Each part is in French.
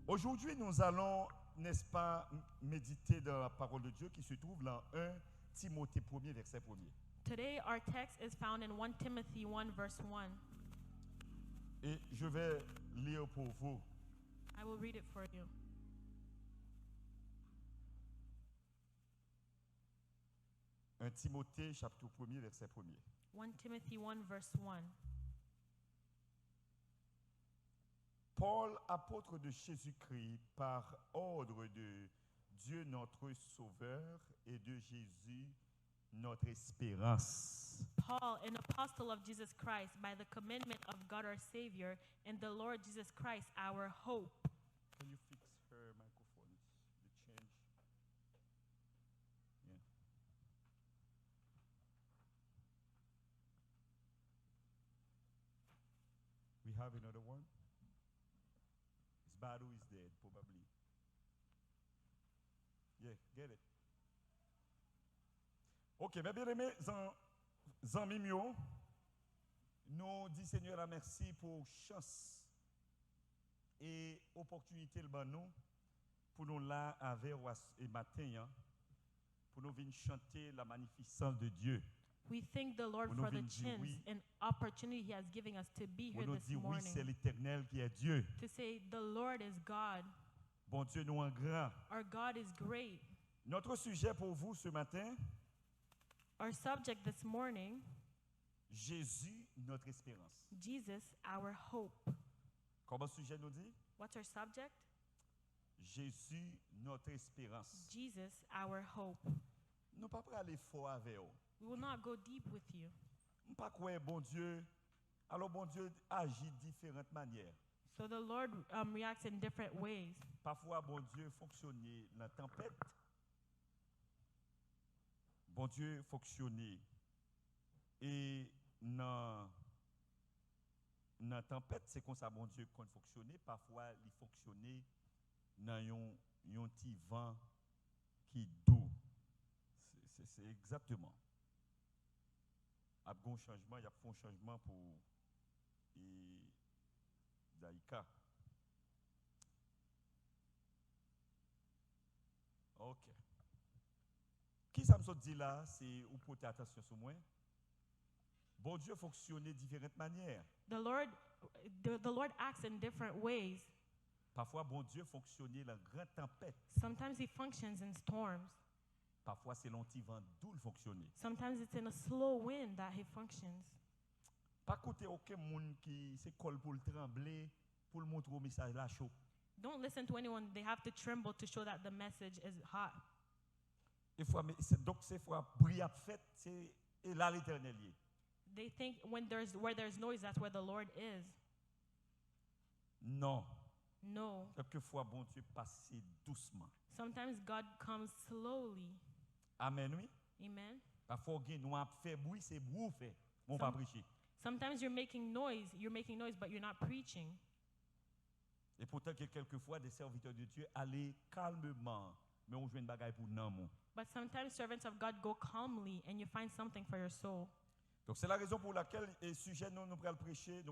Aujourd'hui, nous allons, n'est-ce pas, méditer dans la parole de Dieu qui se trouve dans 1 Timothée 1er, verset 1er. Today, our text is found in 1 Timothy 1, verse 1. Et je vais lire pour vous. I will read it for you. Un Timothée, chapitre 1er, verset 1er. 1 Timothy 1, verse 1. Paul, apôtre de Jésus-Christ, par ordre de Dieu notre Sauveur et de Jésus notre espérance. Paul, an apostle of Jesus Christ, by the commandment of God our Savior and the Lord Jesus Christ, our hope. Can you fix her microphone? The change. Yeah. We have another one. His battery is dead, probably. Yeah, get it. Ok, mes bien-aimés, amis mieux, nous disons Seigneur la merci pour chance et opportunité le nous pour nous là avec et matin hein, pour nous venir chanter la magnificence de Dieu. We thank the Lord Pour for nous the dire chance oui. and opportunity He has given us to be Pour here nous this dire oui, morning. c'est l'Éternel qui est Dieu. To say, the Lord is God. Bon Dieu, nous en grand. Our God is great. Notre sujet pour vous ce matin, Our subject this morning, Jésus, notre espérance. Jesus, our hope. Comment le sujet nous dit? What's our subject? Jésus, notre espérance. Jesus, our hope. Nous ne pouvons pas aller fort avec eux. We will not go deep with you. Nous ne pouvons pas croire bon Dieu. Alors bon Dieu agit de différentes manières. So the Lord reacts in different ways. Parfois bon Dieu fonctionne dans la tempête. Bon Dieu fonctionne et dans la tempête, c'est comme ça bon Dieu qu'on fonctionne. Parfois il fonctionne dans un petit vent qui doux. C'est exactement. Il y a un changement, il y a un changement pour Daïka. Ok. Qui ça me dit là, c'est où porter attention sur moi. Bon Dieu fonctionne de différentes manières. The Lord acts in different ways. Parfois, bon Dieu fonctionne dans grande tempête. Sometimes He functions in storms. Parfois, c'est l'on petit vent doux le fonctionner. Sometimes it's in a slow wind that He functions. Pas écouter aucun monde qui se colle pour le trembler, pour le montrer au message là chaud. Don't listen to anyone. They have to tremble to show that the message is hot. Donc, c'est fois bruit à fait, c'est là l'Éternel est. They think where there's noise, that's where the Lord is. Non. No. Quelquefois, bon Dieu passe doucement. Sometimes God comes slowly. Amen, oui. Amen. Parfois, nous avons fait bruit, c'est bruit fait. On va prêcher. Sometimes you're making noise, but you're not preaching. Et pourtant, que quelquefois, des serviteurs de Dieu allaient calmement, mais on joue une bagaille pour nous. But sometimes servants of God go calmly and you find something for your soul. Donc, c'est la raison pour laquelle le sujet nous allons prêcher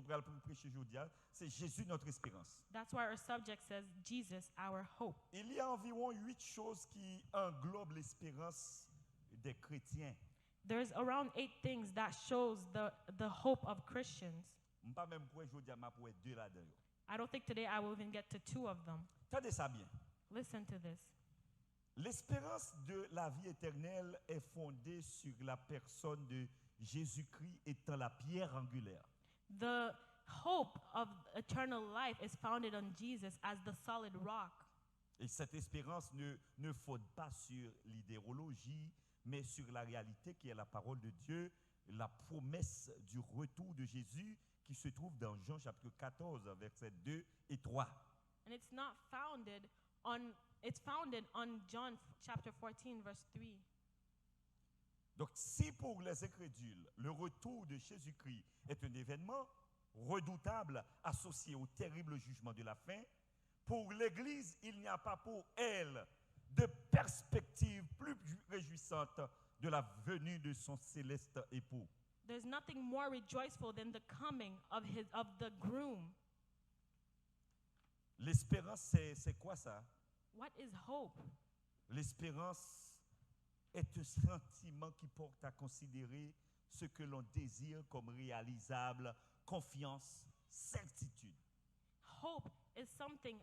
aujourd'hui, c'est Jésus notre espérance. That's why our subject says, Jesus, our hope. Il y a environ 8 choses qui englobent l'espérance des chrétiens. There's around 8 things that shows the hope of Christians. Pas même pour aujourd'hui, mais pour 2 là-dedans. I don't think today I will even get to 2 of them. Tendez ça bien. Listen to this. L'espérance de la vie éternelle est fondée sur la personne de Jésus-Christ étant la pierre angulaire. The hope of eternal life is founded on Jesus as the solid rock. Et cette espérance ne fonde pas sur l'idéologie, mais sur la réalité qui est la parole de Dieu, la promesse du retour de Jésus qui se trouve dans Jean chapitre 14, versets 2 et 3. And it's not founded on, it's founded on John chapter 14, verse 3. Donc, si pour les incrédules, le retour de Jésus-Christ est un événement redoutable associé au terrible jugement de la fin, pour l'Église, il n'y a pas pour elle de perspective plus réjouissante de la venue de son céleste époux. There's nothing more rejoiceful than the coming of the groom. L'espérance, c'est quoi ça? What is hope? L'espérance est un sentiment qui porte à considérer ce que l'on désire comme réalisable, confiance, certitude. Hope is something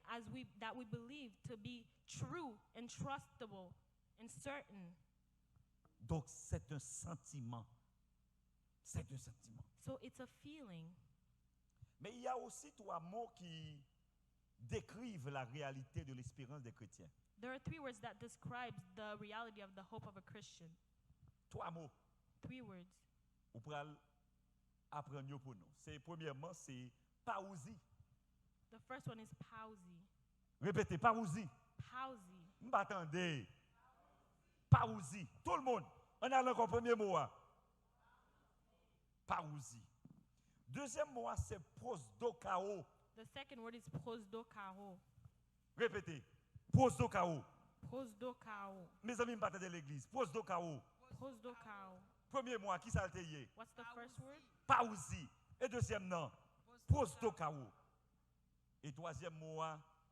that we believe to be true and trustable and certain. Donc c'est un sentiment. C'est un sentiment. So it's a feeling. Mais il y a aussi trois mots qui décrivent la réalité de l'espérance des chrétiens. There are three words that describes the reality of the hope of a Christian. Trois mots. Three words. Ou pral apprendre pour nous. C'est premièrement c'est parousie. The first one is palsy. Répétez parousie. Palsy. M'attendez. Parousie. Tout le monde. On a encore premier mot. Parousie. Deuxième mot c'est prosdokao. The second word is prosdokao. Répétez. Prosdokao. Prosdokao. Mes amis m'attendent de l'église. Prosdokao. Prosdokao. Premier mot qui ça le What's the first word? parousie. Et deuxième nom, prosdokao. Et troisième mot,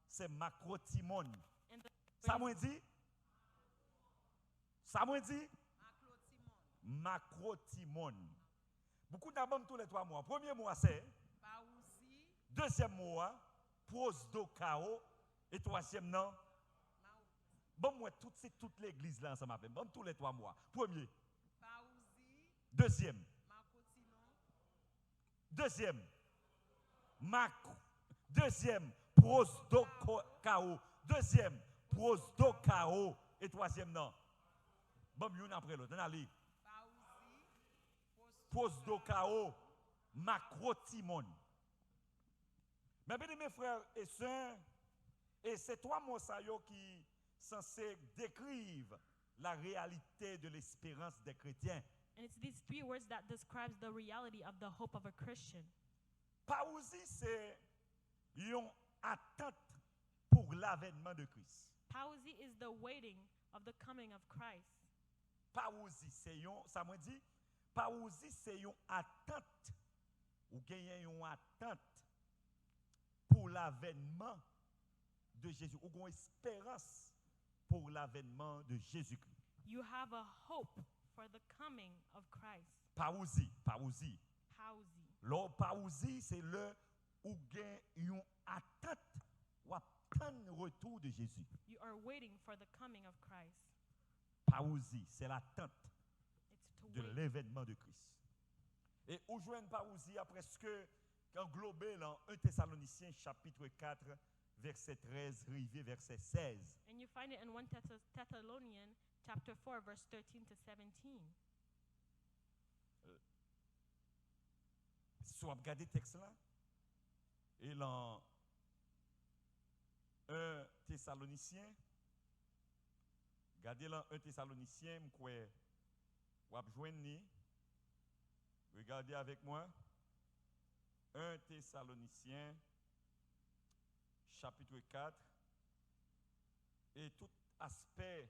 c'est macrotimon. And the Ça m'a dit? Ça m'a dit? Macrotimon. Beaucoup d'abord tous les trois mots. Premier mot, c'est deuxième mot, prosdokao. Et troisième nom, bon, moi, toute l'église là, ça m'appelle. Bon, tous les trois mois. Premier. Deuxième. Deuxième. Macro. Deuxième. Prosdokao. Deuxième. Prosdokao. Et troisième, non. Bon, une après l'autre. On a lu. Prosdokao. Macrotimon. Mais bien, mes frères et sœurs, et c'est trois mots qui sont censés décrire la réalité de l'espérance des chrétiens. And it's these three words that describes the reality of the hope of a Christian. Parousie, c'est une attente pour l'avènement de Christ. Palsy is the waiting of the coming of Christ. Parousie, c'est ça m'a dit, parousie, c'est une attente, ou gagner une attente pour l'avènement de Jésus, ou une espérance pour l'avènement de Jésus-Christ. You have a hope for the coming of Christ. Parousie, parousie. Palsy. Le parousie, c'est le où gagne une attente ou attendre retour de Jésus. You are waiting for the coming of Christ. Parousie, c'est l'attente It's to de wait. l'événement de Christ. Et où joint parousie a presque englobé dans 1 Thessaloniciens chapitre 4 verset 13 rivé verset 16. And you find it in 1 Thessalonians chapter 4 verse 13 to 17. Si on regarde le texte là, et dans 1 Thessaloniciens, regardez là 1 Thessaloniciens, regardez avec moi, 1 Thessaloniciens, chapitre 4, et tout aspect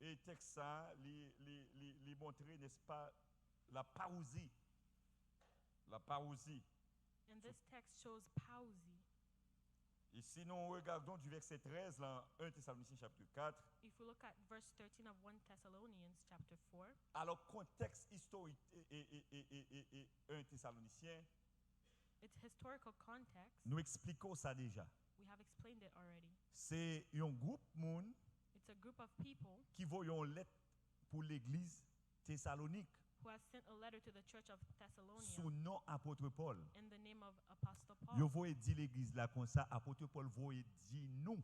et texte ça, les montrer, n'est-ce pas, la parousie. La parousie. And this text shows palsy. Et si nous regardons du verset 13, là, 1 Thessaloniciens chapitre 4, If we look at verse 13 of 1 Thessalonians chapter 4, alors contexte historique et 1 Thessaloniciens, its historical context, nous expliquons ça déjà. we have explained it already. C'est un groupe monde It's a group of people qui voyons lettre pour l'église Thessalonique who has sent a letter to the church of Thessalonia sous nom apôtre Paul. in the name of Apostle Yo Paul. voyez dire l'église là comme ça, apôtre Paul voyez dire nous.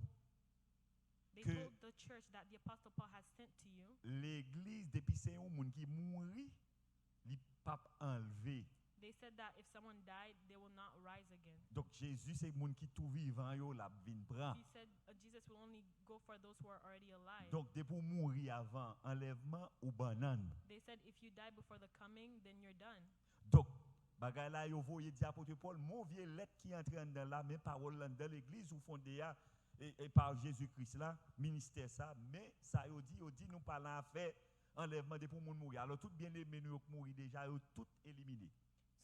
They que- told the church that the Apostle Paul has sent to you. L'église depuis c'est un monde qui mourit, li pas enlevé. They said that if someone died, they will not rise again. Donc Jésus c'est monde qui tout vivant yo la vinn prend. He said Jesus will only go for those who are already alive. Donc de pour mourir avant enlèvement ou banane. They said if you die before the coming, then you're done. Donc bagay la yo voyez dire apôtre Paul mon vieux lettre qui entre dans la même parole là dans l'église ou fondé et par Jésus-Christ là ministère ça mais ça yo dit nous parlons à faire enlèvement de pour monde mourir. Alors tout bien aimé nous mourir déjà yo tout éliminé.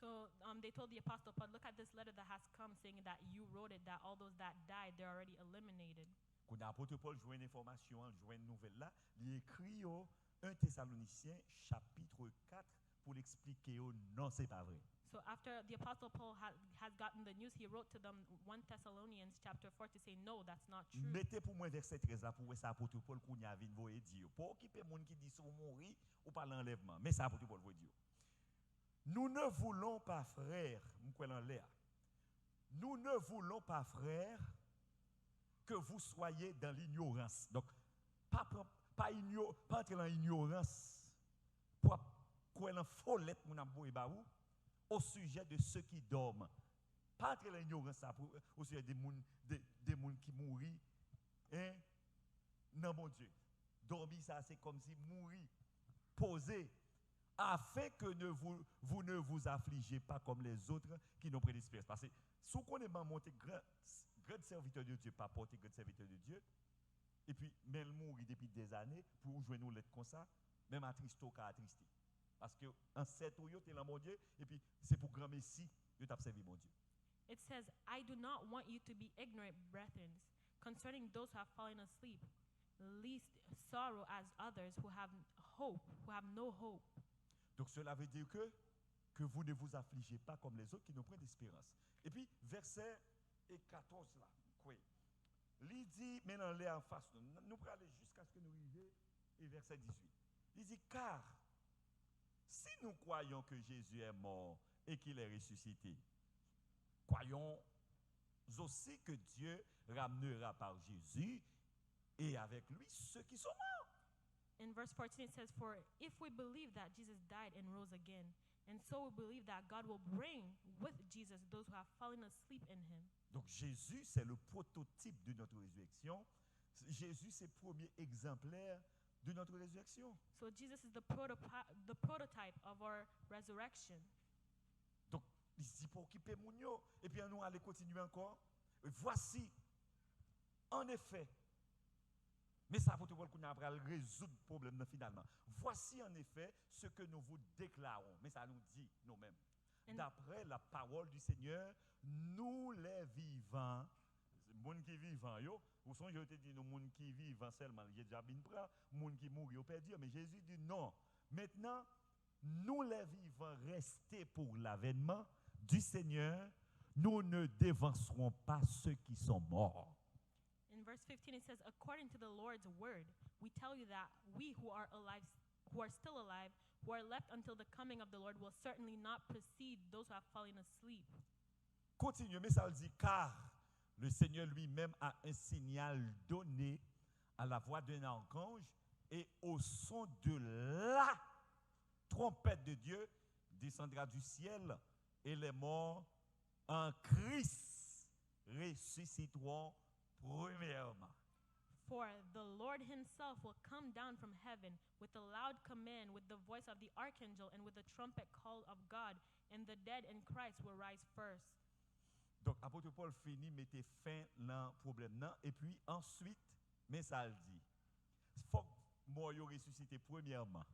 So they told the apostle Paul, look at this letter that has come saying that you wrote it, that all those that died, they're already eliminated. Quand l'apôtre Paul joue une information, joue une nouvelle là, il écrit au 1 Thessaloniciens chapitre 4 pour l'expliquer non, c'est pas vrai. So after the apostle Paul has gotten the news, he wrote to them 1 Thessalonians chapter 4 to say, no, that's not true. Mettez pour moi verset 13 là pour voir ça apôtre Paul qu'on y a vinn voyer dire. Pour occuper monde qui dit sont mourir ou pas l'enlèvement, mais ça apôtre Paul veut dire. Nous ne voulons pas, frères, nous ne voulons pas, frères, que vous soyez dans l'ignorance. Donc, pas entrer dans l'ignorance pour qu'on en follette mon abou et baou au sujet de ceux qui dorment. Pas entrer dans l'ignorance au sujet des gens qui mourent. Hein? Non, mon Dieu. Dormir, ça, c'est comme si mourir. Poser. Afin que vous ne vous affligez pas comme les autres qui n'ont pris l'espérance. Parce que si on est monté grand serviteur de Dieu, pas porter grand serviteur de Dieu, et puis même mourir depuis des années pour jouer nous l'être comme ça, même à tristo qu'à attristé. Parce que en 7 ou 8 là mon Dieu, et puis c'est pour grand Messie que tu as servi mon Dieu. It says, I do not want you to be ignorant, brethren, concerning those who have fallen asleep, least sorrow as others who have hope, who have no hope. Donc cela veut dire que vous ne vous affligez pas comme les autres qui n'ont pas d'espérance. Et puis verset 14 là, quoi? Il dit, maintenant les en face, nous allons aller jusqu'à ce que nous arrivions, et verset 18. Il dit, car si nous croyons que Jésus est mort et qu'il est ressuscité, croyons aussi que Dieu ramènera par Jésus et avec lui ceux qui sont morts. In verse 14 it says, for if we believe that Jesus died and rose again, and so we believe that God will bring with Jesus those who have fallen asleep in him. Donc Jésus, c'est le prototype de notre résurrection. Jésus, c'est le premier exemplaire de notre résurrection. So Jesus is the prototype of our resurrection. Donc, il dit pour occuper mon yo. Et puis nous allons continuer encore. Voici, en effet, mais ça pour tout le monde après résoudre le problème finalement. Voici en effet ce que nous vous déclarons. Mais ça nous dit nous-mêmes. D'après la parole du Seigneur, nous les vivants, les gens qui vivent, vous savez, je te dis, nous, les gens qui vivent seulement, il y a déjà bien pris, les gens qui mourent, ils perdu. Mais Jésus dit non. Maintenant, nous les vivants, restez pour l'avènement du Seigneur, nous ne dévancerons pas ceux qui sont morts. In verse 15 it says, according to the Lord's word, we tell you that we who are alive, who are still alive, who are left until the coming of the Lord will certainly not precede those who have fallen asleep. Continue, mais ça le dit, car le Seigneur lui-même a un signal donné à la voix d'un archange et au son de la trompette de Dieu descendra du ciel et les morts en Christ ressusciteront premièrement. For the Lord himself will come down from heaven with a loud command, with the voice of the archangel, and with the trumpet call of God, and the dead in Christ will rise first. Donc, apôtre Paul finit, mettez fin dans le problème, et puis ensuite, mais ça le dit, il faut que mort ressuscité premièrement.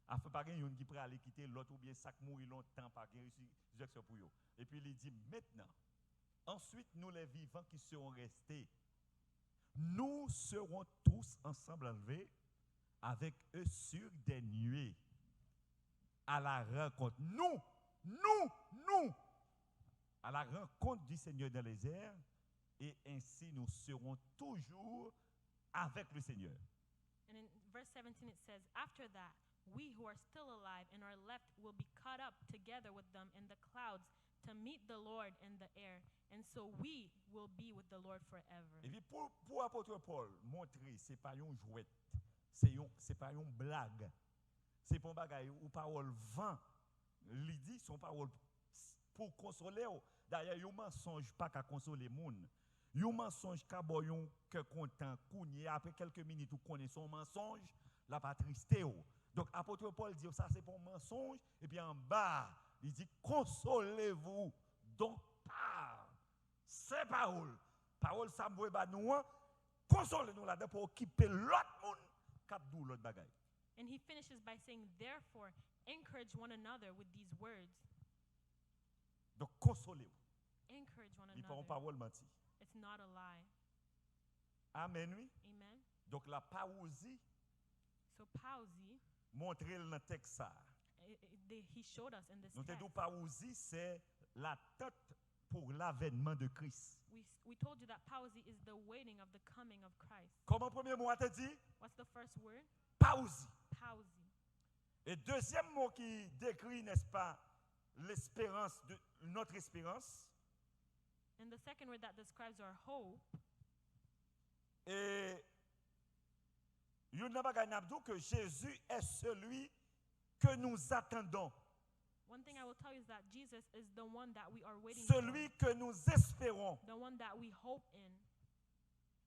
Afin pas qu'il y ait qui pourrait aller quitter l'autre ou bien ça mourir longtemps par une résurrection pour eux. Et puis il dit maintenant, ensuite nous les vivants qui seront restés, nous serons tous ensemble enlevés avec eux sur des nuées à la rencontre. Nous, à la rencontre du Seigneur dans les airs, et ainsi nous serons toujours avec le Seigneur. And in verse 17 it says, after that, we who are still alive and are left will be caught up together with them in the clouds to meet the Lord in the air, and so we will be with the Lord forever. Et puis pour apôtre Paul montrer c'est pas une jouette, c'est pas une blague. C'est pas un bagage ou parole vent. Il dit son parole pour consoler. D'ailleurs, il mensonge pas qu'à consoler monde. Il mensonge qu'à boyon que content kounye après quelques minutes ou connaît son mensonge, la pas tristé. Donc apôtre Paul dit ça c'est pour mensonge et puis en bas il dit consolez-vous donc par ces paroles ça me ba nous consolez-nous là-dedans pour occuper l'autre monde cap dou l'autre bagaille. And he finishes by saying, therefore encourage one another with these words. Donc, consolez-vous. Encourage one Il parle another. parole menti. It's not a lie. Amen, oui. Amen. Donc, la parousie, So parousie, montrez le texte ça. he showed us in this Nous te text. dit parousie, c'est l'attente pour l'avènement de Christ. We told you that parousie is the waiting of the coming of Christ. Comment premier mot a te dit? What's the first word? Parousie. Parousie. Et deuxième mot qui décrit, n'est-ce pas, l'espérance, de notre espérance. And the second word that describes our hope, Et Younaba Ganabdou que Jésus est celui que nous attendons, one thing I will tell you is that Jesus is the one that we are waiting celui que nous espérons. for, the one that we hope in.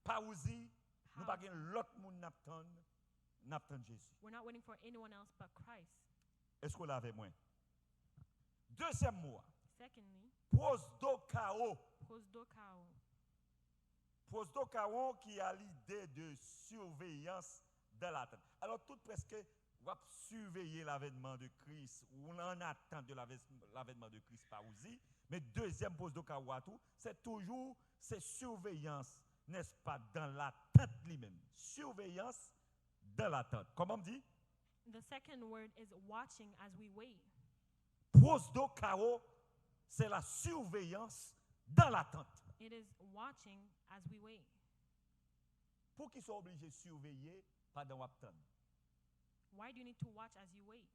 Parousie, nous pas Parousie. l'autre monde n'attend Jésus. We're not waiting for anyone else but Christ. Est-ce qu'on l'avait moins? Deuxième mot, Secondly, prosdokao. prosdokao. Prosdokao qui a l'idée de surveillance de l'attente. Alors, tout presque, on va surveiller l'avènement de Christ, ou on en attend de l'avènement de Christ parousie. Mais deuxième prosdokao, c'est toujours cette surveillance, n'est-ce pas, dans l'attente lui-même. Surveillance dans l'attente. Comment on dit? The second word is watching as we wait. Prosdokao, c'est la surveillance dans l'attente. It is watching as we wait. Pour qu'ils soient obligés de surveiller pendant l'attente. Why do you need to watch as you wait?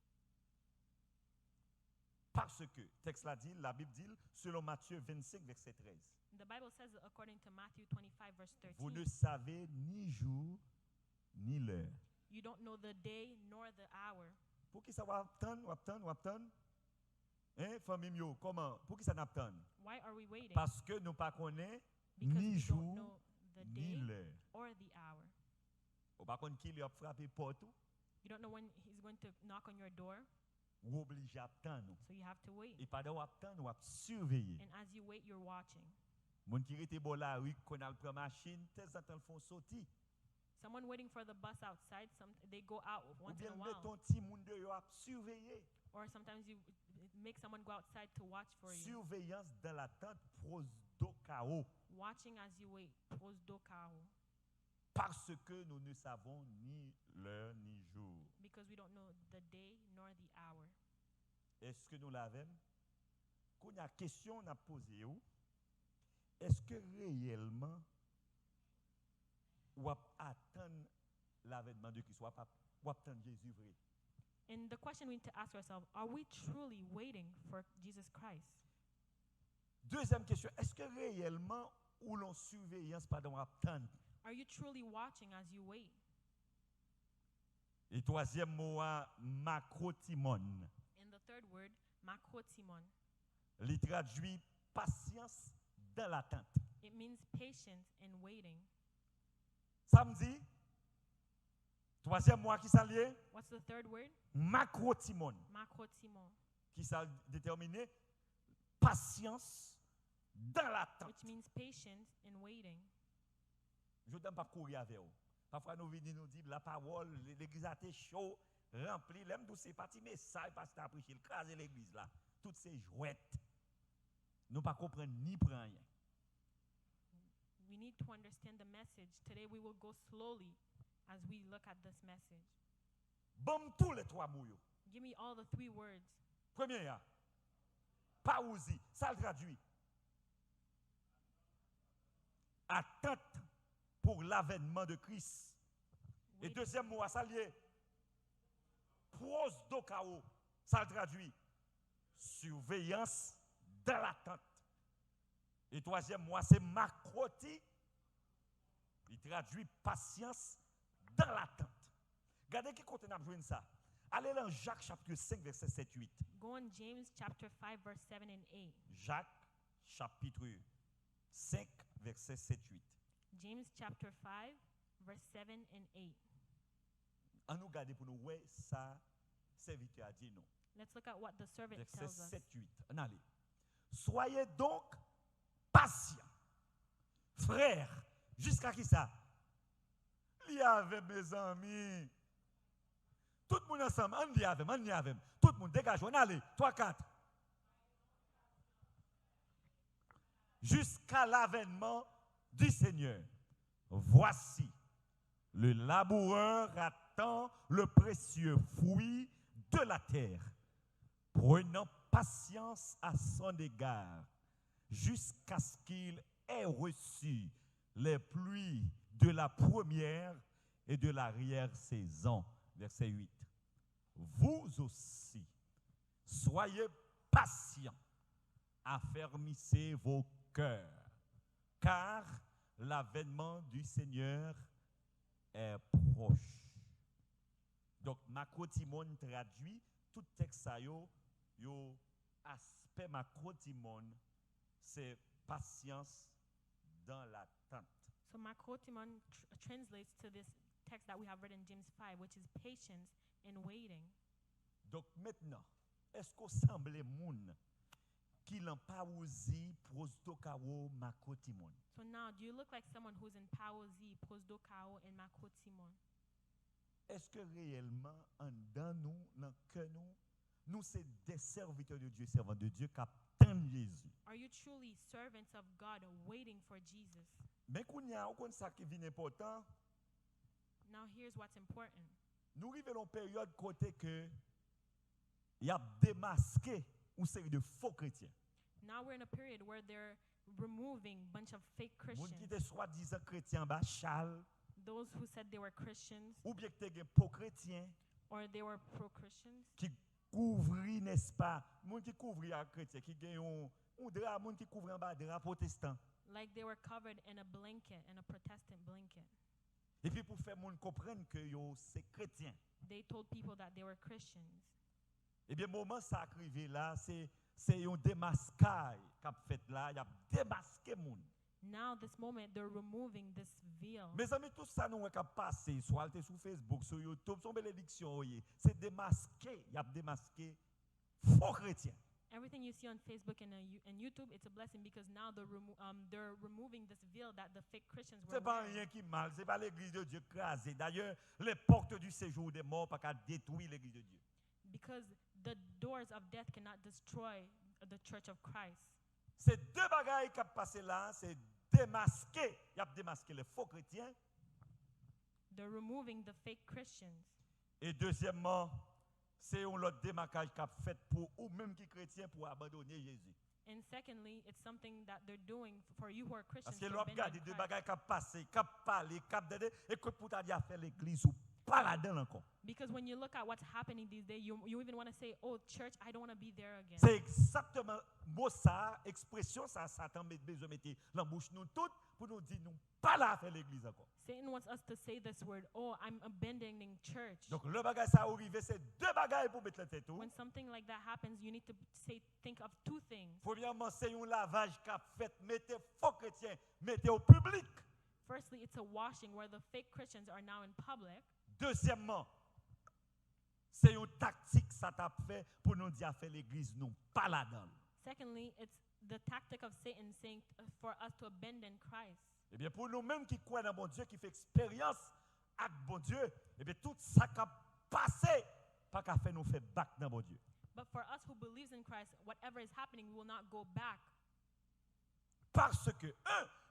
Parce que, texte l'a dit, la Bible dit, selon Matthieu 25, verset 13, The Bible says, according to Matthew 25, verse vous ne 13, savez ni jour ni l'heure. you don't know the day nor the hour. Pour qui ça va attendre? Hein, famille mio, comment? Pour qui ça n'attend? Why are we waiting? Parce que nous pas connaissons Because ni we don't jour know the ni day l'heure. or the hour. Ou pas connaître qui lui a frappé porte You don't know when he's going to knock on your door, ou obligé à attendre. so you have to wait. Et pendant attendre, on va surveiller. And as you wait, you're watching. Moun qui était bon la rue, qu'on a pris machine, tes attentes font sortir. Someone waiting for the bus outside, they go out Ou once in bien a met while. ton petit monde dehors à surveiller. Or sometimes you make someone go outside to watch for you. Surveillance dans l'attente prosdokao. Watching as you wait. Prosdokao. Parce que nous ne savons ni l'heure ni jour. Because we don't know the day nor the hour. Est-ce que nous l'avons? Quand il y a question on a posé, est-ce que réellement ou attendre l'avènement de Christ, ou attendre Jésus vrai? And the question we need to ask ourselves, are we truly waiting for Jesus Christ? Deuxième question, est-ce que réellement ou l'on surveillance pendant attendre? Are you truly watching as you wait? Et troisième mot, macrotimon. And the third word, makrotimon. Il traduit patience dans l'attente. It means patience in waiting. Samedi, troisième mois qui s'allie, What's the third word? macrotimon, Makrotimon, qui s'est déterminé patience dans l'attente. which means patience in waiting. Je ne donne pas courir avec vous. Parfois, nous venons nous dire la parole, l'église a été chaud, remplie. L'aime tous ces petits messages, parce que tu as prêché, craser l'église là. Toutes ces jouettes. Nous ne pas comprendre ni prendre rien. We need to understand the message. Today we will go slowly as we look at this message. Bon, tous les trois mots. Give me all the three words. Premier, parousie, ça le traduit. Attente pour l'avènement de Christ. Et Wait- deuxième mot, ça lié. Prosdokao, ça le traduit. Surveillance dans l'attente. Et troisième mot, c'est macroti. Il traduit patience dans l'attente. Regardez qui continue à jouer ça. Allez dans Jacques chapitre 5, verset 7-8. Go on James chapter 5, verse 7 and 8. Jacques chapitre 5, verset 7-8. James chapter 5, verse 7 and 8. On nous garde pour nous, ouais, ça, serviteur a dit non. Let's look at what the servant Verset tells us. 7-8. On allez. Soyez donc patients, frères, jusqu'à qui ça? Il y avait mes amis. Tout le monde ensemble, on y avait. Tout le monde dégage, on allez. 3, 4. jusqu'à l'avènement du Seigneur. Voici, le laboureur attend le précieux fruit de la terre, prenant patience à son égard, jusqu'à ce qu'il ait reçu les pluies de la première et de l'arrière-saison. Verset 8. Vous aussi, soyez patients, affermissez vos cœurs, car l'avènement du Seigneur est proche. Donc, macro-timon traduit tout texte ça yo aspect macro-timon, c'est patience dans l'attente. So Makrotimon translates to this text that we have read in James 5, which is patience in waiting. Donc maintenant, est-ce qu'on semble moun qui l'en pas osé prosto kawo macro-timon? So now, do you look like someone who's in Paozi, Pozdokao, and Makrotimon? Est-ce que réellement, en dans nous, dans le cœur nous c'est des serviteurs de Dieu, servants de Dieu qui attendent Jésus? Are you truly servants of God waiting for Jesus? Mais qu'on y a aucun ça qui vient important, Now here's what's important. nous arrivons à une période côté que y a démasqué une série de faux chrétiens. Now we're in a period where they're removing a bunch of fake Moun qui Christians. étaient soi-disant chrétiens bachal, Those who said they were Christians ou bien qui étaient faux chrétiens, or they were pro-Christians. qui couvrit, n'est-ce pas? Moun qui couvrit à chrétien, qui gagne un drap, moun qui couvrit en bas drap protestant. Like they were covered in a blanket, in a Protestant blanket. Et puis pour faire moun comprendre que yo c'est chrétien. They told people that they were Christians. Eh bien moment ça arrivé là, c'est un démasquage qu'a fait là, il a démasqué moun. Now, this moment, they're removing this veil. Mes amis, tout ça nous a passé, soit sur Facebook, sur YouTube, son bénédiction, c'est démasqué, il a démasqué faux chrétiens. Everything you see on Facebook and YouTube, it's a blessing because now they're removing this veil that the fake Christians were C'est pas wearing. rien qui mal, c'est pas l'église de Dieu crasée. D'ailleurs, les portes du séjour des morts pas qu'à détruire l'église de Dieu. Because the doors of death cannot destroy the church of Christ. Ces deux bagailles qui ont passé là, c'est démasquer. Il a démasqué les faux chrétiens. They're removing the fake Christians. Et deuxièmement, c'est un autre démarquage qu'a fait pour ou même qui chrétien pour abandonner Jésus. And secondly, it's something that they're doing for you who are Christians. Parce que to l'on abandon regarde deux Christ. bagailles qui ont passé, qui ont parlé, qui ont donné, et que pour t'aller à faire l'église ou pas là-dedans encore. Because when you look at what's happening these days, you even want to say, oh, church, I don't want to be there again. C'est exactement mot ça, expression ça, Satan met besoin de mettre dans la bouche nous toutes pour nous dire nous pas là à faire l'église encore. Satan wants us to say this word, oh, I'm abandoning church. Donc le bagage ça arrivé, c'est deux bagailles pour mettre la tête tout. When something like that happens, you need to think of two things. Premièrement, c'est un lavage qu'a fait, mettez faux chrétiens, mettez au public. Firstly, it's a washing where the fake Christians are now in public. Deuxièmement, c'est une tactique ça t'a fait pour nous dire à faire l'église nous pas là-dedans. Secondly, it's the tactic of Satan saying for us to abandon Christ. Eh bien, pour nous-mêmes qui croient dans bon Dieu, qui fait expérience avec bon Dieu, eh bien, tout ça qui a passé, pas qu'à faire nous faire back dans bon Dieu. But for us who believes in Christ, whatever is happening, we will not go back. Parce que,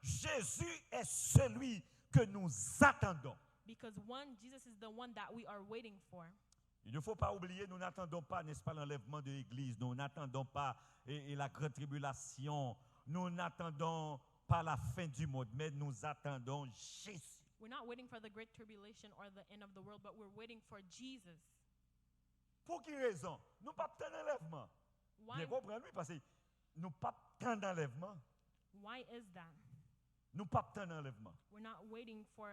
Jésus est celui que nous attendons. Because one, Jesus is the one that we are waiting for. Il ne faut pas oublier, nous n'attendons pas, n'est-ce pas, l'enlèvement de l'Église, nous n'attendons pas et la grande tribulation, nous n'attendons pas la fin du monde, mais nous attendons Jésus. We're not waiting for the great tribulation or the end of the world, but we're waiting for Jesus. Pour quelle raison? Nous pas attendre l'enlèvement. Why, Bien comprenez, parce que nous pas attendre l'enlèvement. why is that? Nous pas attendre l'enlèvement. We're not waiting for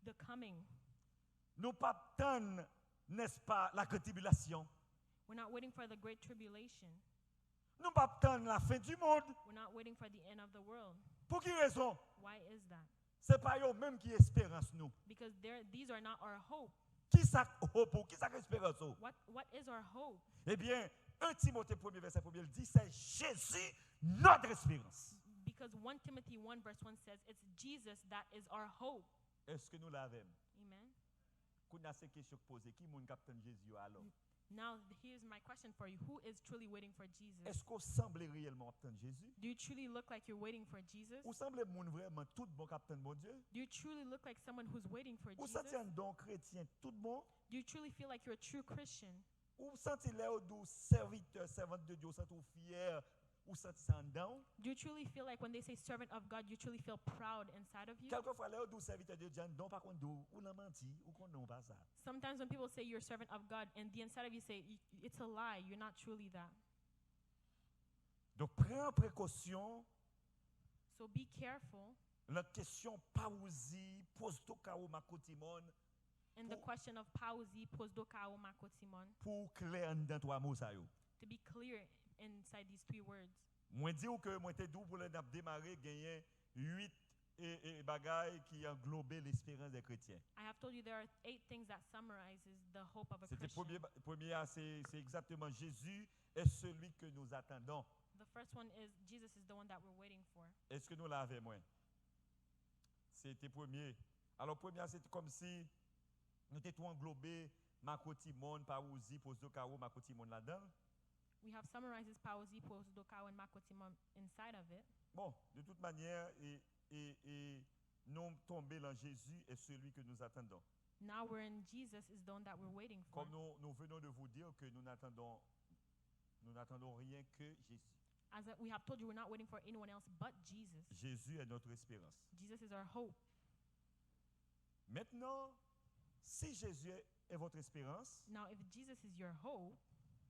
the coming. Nous pas attendre, n'est-ce pas, la grande tribulation. We're not waiting for the great tribulation. Nous pas attendre la fin du monde. We're not waiting for the end of the world. Pour quelle raison? Why is that? C'est pas eux même qui espérance nous. Because these are not our hope. Qui ça hope? Qui ça espérance? What is our hope? Eh bien, 1 Timothée 1er verset 1er dit c'est Jésus notre espérance. Because 1 Timothy 1 verse 1 says it's Jesus that is our hope. Est-ce que nous l'avons? Amen. Qu'on a ces questions posées, qui moun capitaine Jésus alors? Now, here's my question for you. Who is truly waiting for Jesus? Est-ce qu'on semble réellement attendre Jésus? Do you truly look like you're waiting for Jesus? Ou semble moun vraiment tout bon capitaine bon Dieu? Do you truly look like someone who's waiting for Ou Jesus? senti un don chrétien tout bon? Do you truly feel like you're a true Christian? Ou senti l'air du serviteur, servante de Dieu, ou senti fier, ou senti ça en dedans? Do you truly feel like when they say servant of God, you truly feel proud inside of you? Quelquefois l'air du serviteur de Dieu, non par contre ou n'a menti, ou qu'on non pas ça. Sometimes when people say you're a servant of God and the inside of you say it's a lie, you're not truly that. Donc prends précaution. So be careful. La question pausi, pose-toi kao makotimon. And the question of pausi posdokao makotimon, Pour clair dans trois mots ça yo. to be clear inside these 3 words. Moi dis ou que moi t'ai dou pour le démarrer gagner 8 et bagailles qui englobent l'espérance des chrétiens. I have told you there are 8 things that summarizes the hope of a C'était Christian. premier c'est exactement Jésus est celui que nous attendons. The first one is Jesus is the one that we're waiting for. Est-ce que nous l'avons moins? C'était premier. Alors premier c'était comme si nous étions tout englobé Makotimon, Paouzi, Posdokao, Makotimon là-dedans. We have summarizes pausi posdokao and makotimon inside of it. Bon, de toute manière, et nous tomber dans Jésus est celui que nous attendons. Now we're in Jesus is the one that we're waiting for. Comme nous venons de vous dire que nous n'attendons rien que Jésus. As we have told you, we're not waiting for anyone else but Jesus. Jésus est notre espérance. Jesus is our hope. Maintenant, si Jésus est votre espérance, Now, if Jesus is your hope,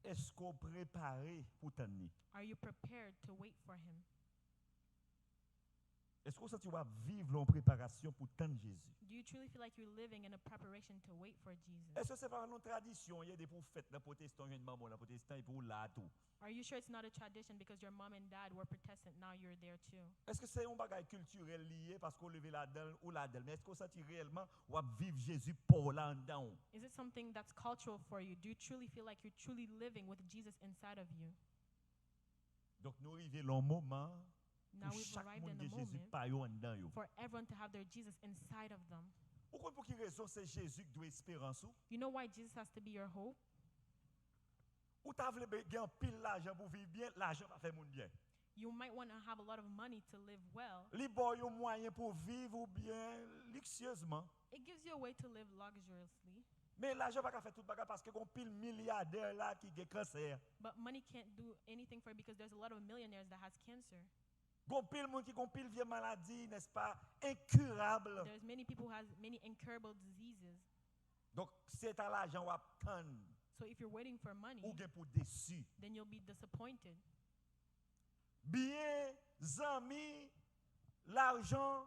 est-ce qu'on préparé pour t'amener? are you prepared to wait for him? Est-ce qu'on sent que tu vas vivre en préparation pour t'amener Jésus? Do you truly feel like you're living in a preparation to wait for Jesus? Est-ce que c'est pas une tradition? Il y a des pour fêtes dans protestant, il y a une maman dans protestant et pour là tout. Are you sure it's not a tradition because your mom and dad were Protestant, now you're there too? Est-ce que c'est un bagage culturel lié parce qu'on levé là-dedans ou là-dedans? Mais est-ce qu'on sent réellement ou à vivre Jésus pour là-dedans? Is it something that's cultural for you? Do you truly feel like you're truly living with Jesus inside of you? Donc nous arrivons au moment Now où we've chaque arrived monde in de the Jésus moment pas yo en dedans yo. for everyone to have their Jesus inside of them. Pourquoi pour quelle raison c'est Jésus qui doit espérance ou? You know why Jesus has to be your hope? Ou t'as voulu gagner pile l'argent pour vivre bien, l'argent va faire monde bien. You might want to have a lot of money to live well. Li bon yo moyen pour vivre ou bien luxueusement. It gives you a way to live luxuriously, Mais l'argent va faire tout bagage parce que gon pile milliardaire là qui a cancer. but money can't do anything for it because there's a lot of millionaires that has cancer. Gon pile monde qui gon pile vieille maladie, n'est-ce pas, incurable. There's many people who has many incurable diseases. Donc c'est à l'argent ou attendre So if you're waiting for money, ou gen pour déçu. then you'll be disappointed. Bien, amis, l'argent,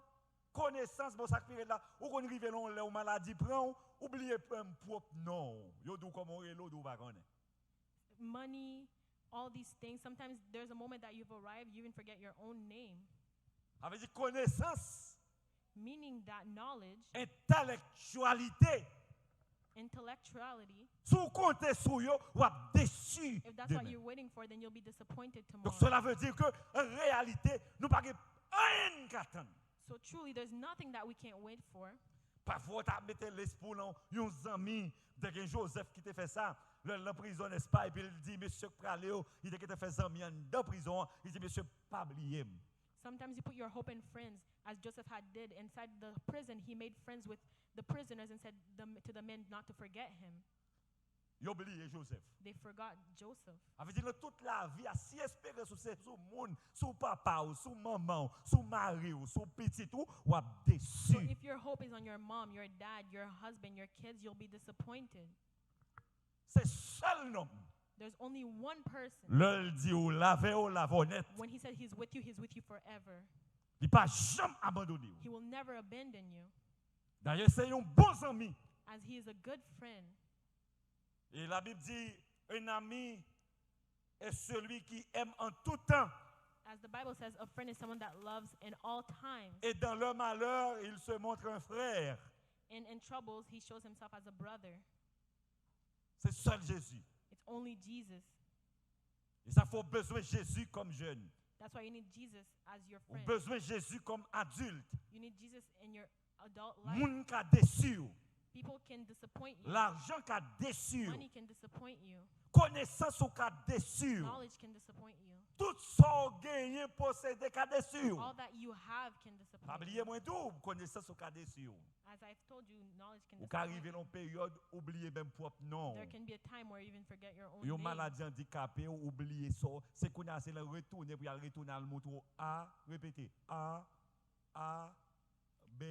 connaissance, bon ça qui là, ou qu'on rive long là ou maladie prend, oubliez pas propre non. Yo dou comme on relo dou pas connaît. Money, all these things. Sometimes there's a moment that you've arrived, you even forget your own name. Avec dit connaissance, Meaning that knowledge, intellectualité, intellectuality, sous compter sur yo ou ap déçu. if that's demain. what you're waiting for, then you'll be disappointed Donc tomorrow. cela veut dire que en réalité, nous pas gen rien qu'attendre. So truly, there's nothing that we can't wait for. Parfois, tu as mis l'espoir dans un ami de Joseph qui t'a fait ça, la prison, n'est-ce pas? Et puis il dit, monsieur Praléo, il t'a fait ça dans prison. Il dit, monsieur, pas oublier. Sometimes you put your hope in friends, as Joseph had did. Inside the prison, he made friends with the prisoners and said to the men not to forget him. Il a oublié Joseph. They forgot Joseph. Avait dit, toute la vie, à si espérer sur ce monde, sur papa, ou sur maman, sur mari, ou sur petit, ou à déçu. So if your hope is on your mom, your dad, your husband, your kids, you'll be disappointed. C'est seul nom. There's only one person. Le dit, ou lave, ou lavonnette. When he said he's with you forever. Il pas jamais abandonné. He will never abandon you, D'ailleurs, c'est un bon ami. as he is a good friend. Et la Bible dit, un ami est celui qui aime en tout temps. As the Bible says, a friend is someone that loves in all times. Et dans le malheur, il se montre un frère. And in troubles, he shows himself as a brother. C'est seul Jésus. It's only Jesus. Et ça faut besoin de Jésus comme jeune. That's why you need Jesus as your Ou friend. besoin de Jésus comme adulte. You need Jesus in your adult life. Moun ka déçu. People can disappoint you. L'argent qu'a déçu. Money can disappoint you. Connaissance ou qu'a déçu. Knowledge can disappoint you. Tout ça gagné possédé qu'a déçu. All that you have can Pas disappoint oublier you. moins tout, connaissance ou qu'a déçu. As I've told you, knowledge can Ou qu'a disappoint arrivé dans you. une période oublier même propre nom. There can be a time where you even forget your own Yon name. maladie handicapée ou oublier ça, c'est qu'on a c'est le retourner pour y aller retourner le mot A, répétez A B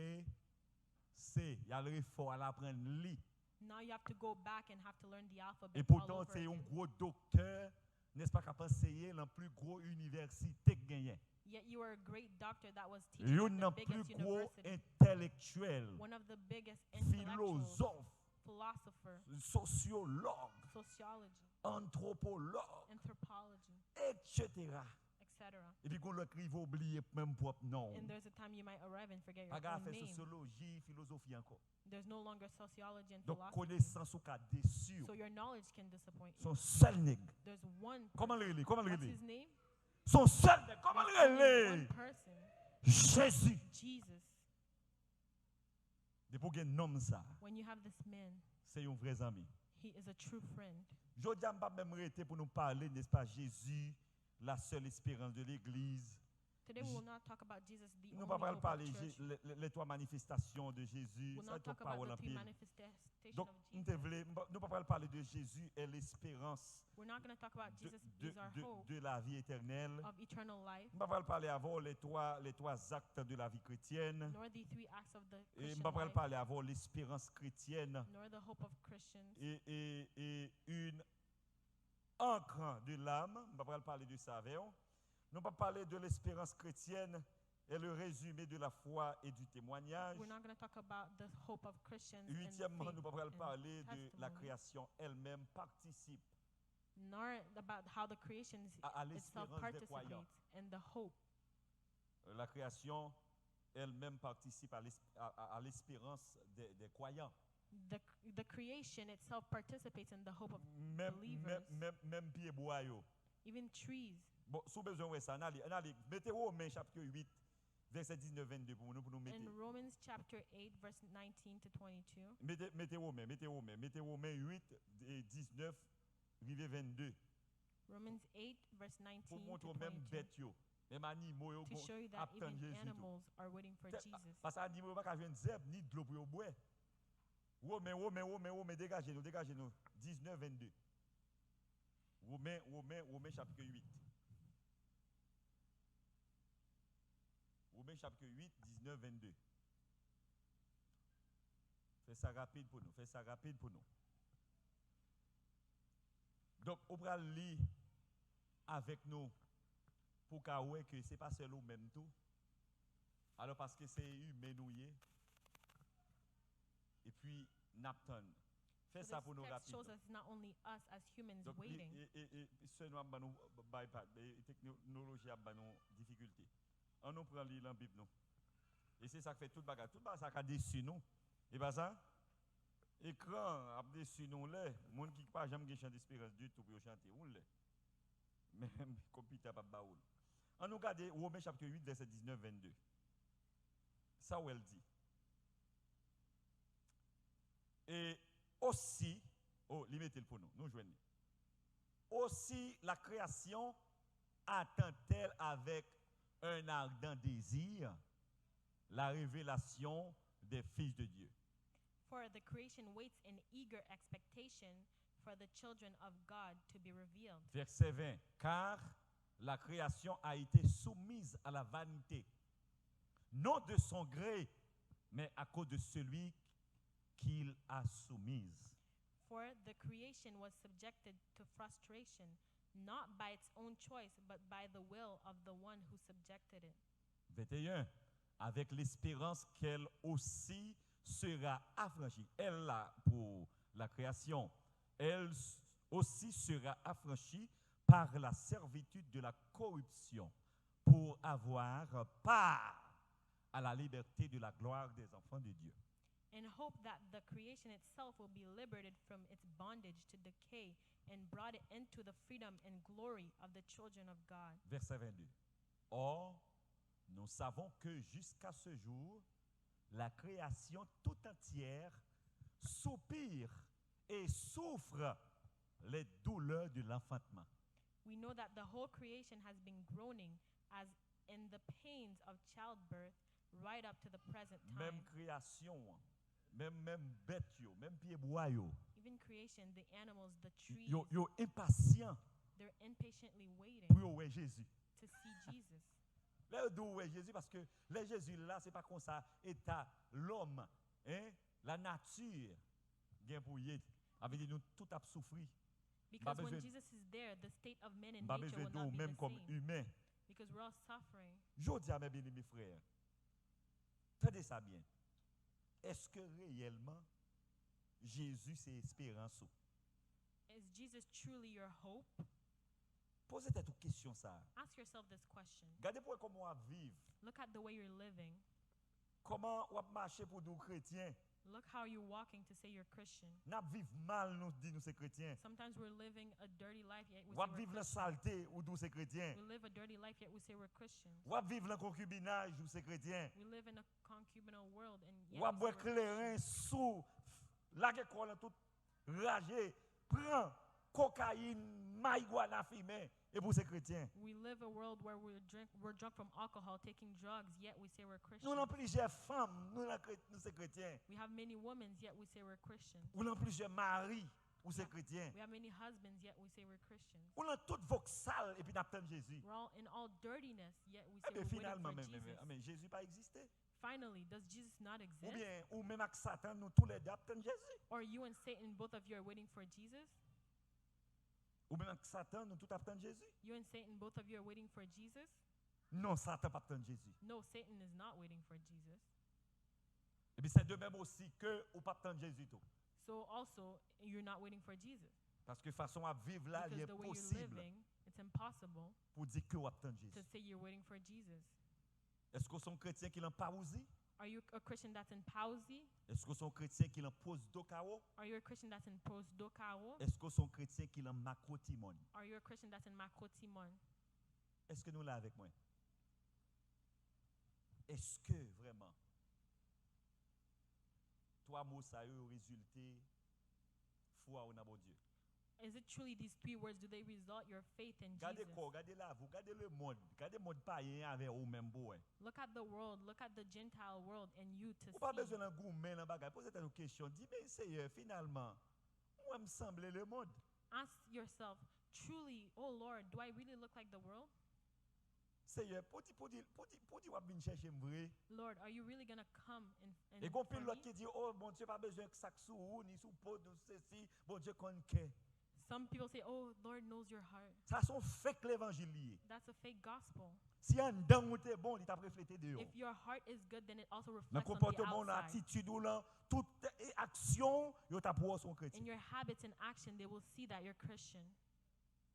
C, y a le fort à l'apprendre li. Now you have to go back and have to learn the alphabet Et all pourtant over c'est un again. gros docteur, n'est-ce pas, qui a enseigné dans la plus grosse université que gagné. Yet you are a great doctor that was teaching Yon at nan the plus biggest gros university. intellectuel, One of the biggest intellectuals, philosophe, philosopher, sociologue, sociology, anthropologue, anthropology, etc. etc. Et puis qu'on l'écrive oublier même propre nom. And there's a time you might arrive and forget your Pas own faire name. sociologie, philosophie encore. There's no longer sociology and Donc philosophy. connaissance ou qu'a déçu. So your knowledge can disappoint you. Son seul nègre. There's one Comment le relais? Comment le What's relais? his name? Son seul nègre. Comment There's le only one relais? person. Jésus. Jesus. Depuis qu'il y a un homme ça, When you have this man, c'est un vrai ami. he is a true friend. Je ne vais pas même arrêter pour nous parler, n'est-ce pas, Jésus, la seule espérance de l'Église. Today we will not talk about Jesus, the Nous ne only pouvons pas hope of parler church. les trois manifestations de Jésus. We'll Ça not est talk parole about en the three pile. manifestations Donc, of nous Jesus. ne pouvons pas parler de Jésus et l'espérance We're not going to talk about de, Jesus de, is our de, hope de la vie éternelle. of eternal life, Nous ne pouvons pas parler avant les trois actes de la vie chrétienne. nor the three acts of the Et nous ne Christian pouvons pas life, parler avant l'espérance chrétienne. nor the hope of Christians, Et une encre de l'âme. Nous ne pouvons pas parler de ça avec vous. Nous ne pouvons pas parler de l'espérance chrétienne et le résumé de la foi et du témoignage. we're not going to talk about the hope of Christians and Huitièmement, faith nous ne pouvons pas and parler de la testimony, création elle-même participe nor about how the creation à itself l'espérance des croyants. participates and the hope. La création elle-même participe à l'espérance des croyants. The creation itself participates in the hope of believers. Même pied bois yo. Even trees. Bon, sous besoin de ça, allez, mettez Romains chapitre 8, verset 19-22 pour nous mettre. In Romans chapter 8, verse 19 to 22. Mettez Romains 8, et 19, rivé 22. Romans 8, verse 19 Pour to montrer même 22. bêtes yo, même animaux yo, To show you that attendent even Jésus. animals are waiting for Jesus. Parce que animaux pas jouer zèbre ni de l'eau pour boire. Romains, dégagez-nous. 19-22. Romains chapitre 8. Romains chapitre 8, 19-22. Fais ça rapide pour nous. Donc, on va lire avec nous pour que ce n'est pas seulement même tout. Alors, parce que c'est humain nouillé. Et puis, Napton. Fais So ça this pour nous text rapidement. shows us not only us as humans Donc, waiting, et seulement nous bypass, technologie a nos difficultés. On nous prend l'île en Bible nous. Et c'est ça qui fait toute bagarre. Toute bagarre ça qui a déçu nous. Et pas ça? Écran a déçu nous là. Monde qui pas jamais chant d'espérance du tout pour chanter ou là. Même computer pas baoul. On nous regarde Romains chapitre 8 verset 19-22. Ça où elle dit. Et aussi, limitez-le pour nous joignons. Aussi, la création attend-elle avec un ardent désir la révélation des fils de Dieu. for the creation waits in eager expectation for the children of God to be revealed. Verset 20. Car la création a été soumise à la vanité, non de son gré, mais à cause de celui qu'il a soumise. For the creation was subjected to frustration, not by its own choice, but by the will of the one who subjected it. 21. Avec l'espérance qu'elle aussi sera affranchie. Elle là pour la création. Elle aussi sera affranchie par la servitude de la corruption pour avoir part à la liberté de la gloire des enfants de Dieu. In hope that the creation itself will be liberated from its bondage to decay and brought it into the freedom and glory of the children of God. Verset 22. Or, nous savons que jusqu'à ce jour, la création tout entière soupire et souffre les douleurs de l'enfantement. We know that the whole creation has been groaning as in the pains of childbirth right up to the present time. Même création, même bête yo, même pied bois yo, Even creation, the animals, the trees, yo impatient they're impatiently waiting pour yo ouais Jésus. to see Jesus. Là yo ouais Jésus parce que les Jésus là c'est pas comme ça état l'homme, hein, la nature gen pour y avait dit nous tout a souffri. Because when besoin- Jesus is there, the state of men and Pas nature besoin will de not nous be même the comme same. humains. Because we're all suffering. Je dis à mes bien-aimés frères, tenez ça bien. Est-ce que réellement Jésus c'est espérance? Is Jesus truly your hope? Posez-toi toute question ça. Ask yourself this question. Regardez pour comment on vivre. Look at the way you're living. Comment on marcher pour nous chrétiens? Look how you're walking to say you're Christian. N'a vivre mal nous dit nous c'est chrétiens. Sometimes we're living a dirty life, yet we Ou say we're vivre la Christian. saleté ou nous c'est chrétiens. We live a dirty life, yet we say we're Christians. Ou vivre le concubinage ou c'est chrétien. We live in a concubinal world, and yet Ou we say boire we're clairin sous la école tout ragé, prend cocaïne, marijuana fumée et pour ces chrétiens. We live a world where we're drunk from alcohol, taking drugs, yet we say we're Nous avons Christians. plusieurs femmes, nous sommes chrétiens. We have many women, yet we say we're Christians. Nous avons plusieurs maris, ou c'est chrétien. We have many husbands, yet we say we're Christians. Nous avons toute vos sale et puis nous attendons Jésus. We're all in all dirtiness, yet we Eh say bien, we're waiting finalement, for Jesus. mais Jésus pas existé. Finally, does Jesus not Ou exist? bien, ou même avec Satan, nous tous les deux attendons Jésus. Or you and Satan, both of you are waiting for Jesus? Ou même avec Satan, nous tous attendons Jésus. You and Satan, both of you are waiting for Jesus? Non, Satan pas attendre Jésus. No, Satan is not waiting for Jesus. Et puis c'est de même aussi que ou pas attendre Jésus tout. So also, you're not waiting for Jesus. Parce que façon à vivre là, il Because est the way you're possible living, it's impossible pour dire que vous attendez to Jésus. say you're waiting for Jesus. Est-ce que sont chrétiens qui l'ont parousi? Are you a Christian that's in Pausi? Est-ce que sont chrétiens qui l'ont pose d'Okao? Are you a Christian that's in Prosdokao? Est-ce que sont chrétiens qui l'ont makotimon? Are you a Christian that's in Makotimon? Est-ce que nous là avec moi? Est-ce que vraiment trois mots ça a résulté foi au nom de Dieu? Is it truly these three words? Do they result your faith in Regardez Jesus? quoi, regardez là, vous regardez le monde païen avec vous même boy. Look at the world, look at the Gentile world, and you to Ou pas see. besoin d'un goût mais dans bagage. Posez-vous une question, dis mais Seigneur, finalement, moi me semble le monde. Ask yourself, truly, oh Lord, do I really look like the world? Seigneur, pour dire ou venir chercher vrai. Lord, are you really gonna come and Et qu'on for peut l'autre me? qui dit oh mon Dieu pas besoin que ça sous ou ni sous peau de ceci, bon Dieu connaît que. Some people say, oh, Lord knows your heart. Ça sont fake l'évangile lié. That's a fake gospel. Si un dedans ou t'es bon, il t'a reflété dehors. If your heart is good, then it also Dans reflects on the comportement, dans outside. attitude ou là, toute action, yo t'a pour son In chrétien. your habits and action, they will see that you're Christian.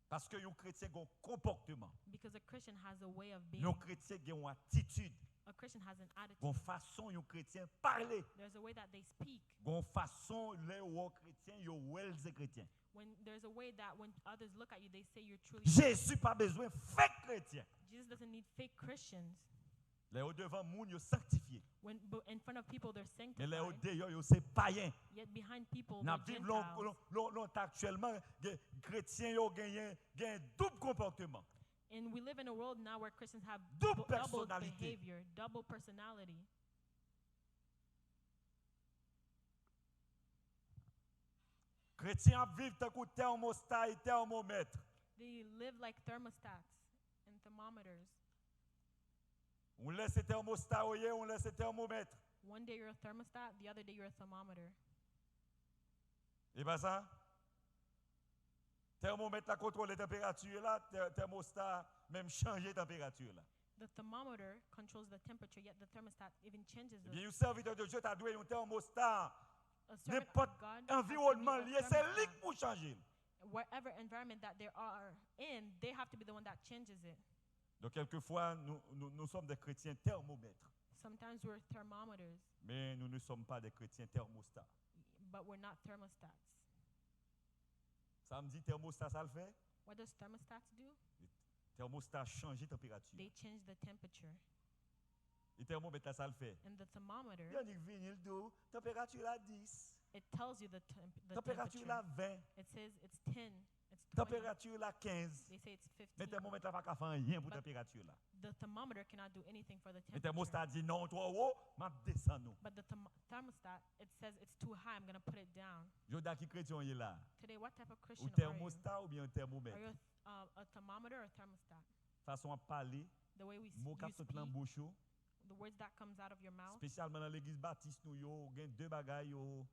Parce que un chrétien a un comportement. Because a Christian has a way of being. Un chrétien a une attitude. A Christian has an Une attitude. façon un chrétien parler. There's a way that they speak. Une façon les chrétiens yo well chrétien. When there's a way that when others look at you, they say you're truly. Jésus pas besoin fake chrétien. Jesus doesn't need fake Christians. Les au devant moun yo sanctifié. When in front of people, they're Mais les au sanctified. dehors yo c'est païen. Yet behind people, N'a they're vivre Gentiles. longtemps actuellement chrétiens yo gagné double comportement. And we live in a world now where Christians have Double double personnalité. behavior, double personality. Chrétiens vivent tant que thermostat et thermomètre. They live like thermostats and thermometers. On laisse thermostat oyer, on laisse thermomètre. One day you're a thermostat, the other day you're a thermometer. Et pas ça? Thermomètre la contrôle la température là, thermostat même changer température là. The thermometer controls the temperature, yet the thermostat even changes Eh bien, the un serviteur de Dieu t'a doué un thermostat. a servant N'importe of God has to be environnement a lié, c'est lui thermostat. pour changer. Whatever environment that they are in, they have to be the one that changes it. Donc quelquefois nous sommes des chrétiens thermomètres, Sometimes we're thermometers, mais nous ne sommes pas des chrétiens thermostats. but we're not thermostats. Ça me dit thermostat ça le fait? What does thermostats do? Thermostat changer température. They change the temperature. Et thermomètre ça le fait. And the thermometer, Il y a un vinyle d'eau, température à 10. it tells you the Température temperature. là 20, It says it's 10, it's 20. température là 15. They say it's Mais 15. thermomètre là pas faire rien pour But- température là. The thermometer cannot do anything for the Mais temperature. thermostat dit non trop haut, m'a descend nous. But the thermostat, it says it's too high, I'm going to put it down. Joda qui chrétien est là? Today, what type of Ou Christian are you? thermostat ou bien un Are thermomètre? you a thermometer or a thermostat? Façon à parler, The way we mot you cap speak, sorti dans bouche yo, the words that comes out of your mouth. spécialement dans l'église baptiste nous yo, gen deux bagailles yo.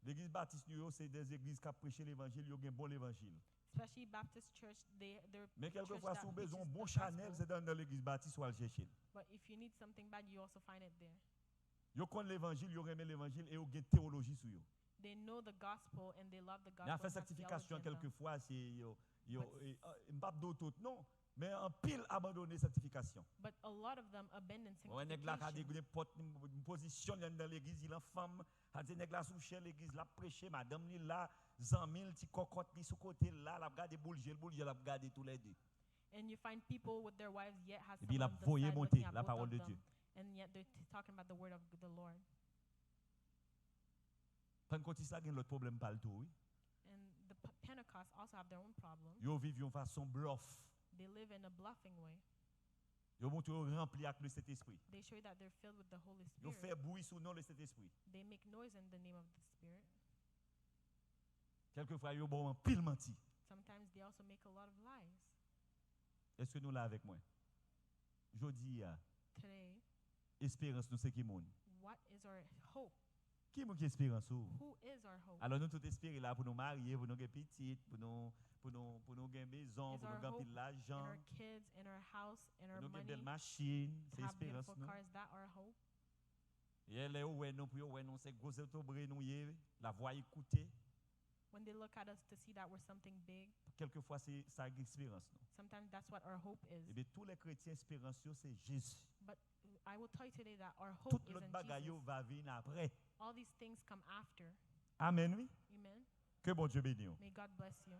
L'église baptiste nous yo, c'est des églises qui prêchent l'évangile, yo gen bon l'évangile. Especially Baptist church, they're Mais church quelquefois that si vous avez besoin preaches bon the Chanel, gospel. c'est dans l'église baptiste ou à le chercher. But if you need something bad, you also find it there. Yo connaît l'évangile, yo remet l'évangile et yo gen théologie sur yo. They know the gospel and they love the gospel. Il a and fait have sanctification theology in them. quelquefois, c'est yo But- m'pas d'autres non, mais en pile abandonné sanctification. But a lot of them abandon On nèg là ka sanctification. une position dans l'église, il en femme, a dit nèg là sous chère l'église là prêcher, madame ni là, zanmil ti cocotte li sous côté là, la regarder boulger la regarder tous les deux. And you find people with their wives yet has Et puis someone la on the voyer side monter looking at la both parole of de them, Dieu. and yet they're talking about the word of the Lord. Pentecôtiste là gen l'autre problème pas le tout, oui. And the Pentecost also have their own problem. Yo vivent une façon bluff. They live in a bluffing way. Yo montre yo rempli avec le Saint-Esprit. They show you that they're filled with the Holy Yo Spirit. fait bruit sous nom le Saint-Esprit. They make noise in the name of the Spirit. Quelquefois yo bon pile menti. Sometimes they also make a lot of lies. Est-ce que nous là avec moi? Jodi a Today, espérance nous c'est qui monde. what is our hope? Qui mon qui espérance ou? Who is our hope? Alors nous tout espérer là pour nous marier, pour nous gagner petite, pour nous gagner maison, Is pour our nous gagner hope de l'argent, In our kids, in our house, in pour our nous gagner money, belle machine, to c'est have espérance beautiful nous. cars, that our hope. Et elle est ouais non pour ouais non c'est gros autobré nous y la voix écouter. When they look at us to see that we're something big, Quelquefois c'est ça espérance nous. sometimes that's what our hope is. Et bien tous les chrétiens espérance c'est Jésus. But I will tell you today that our Tout hope is l'autre in bagaille Jesus. va venir après. All these things come after. Amen oui. Amen. Que bon Dieu bénisse. May God bless you.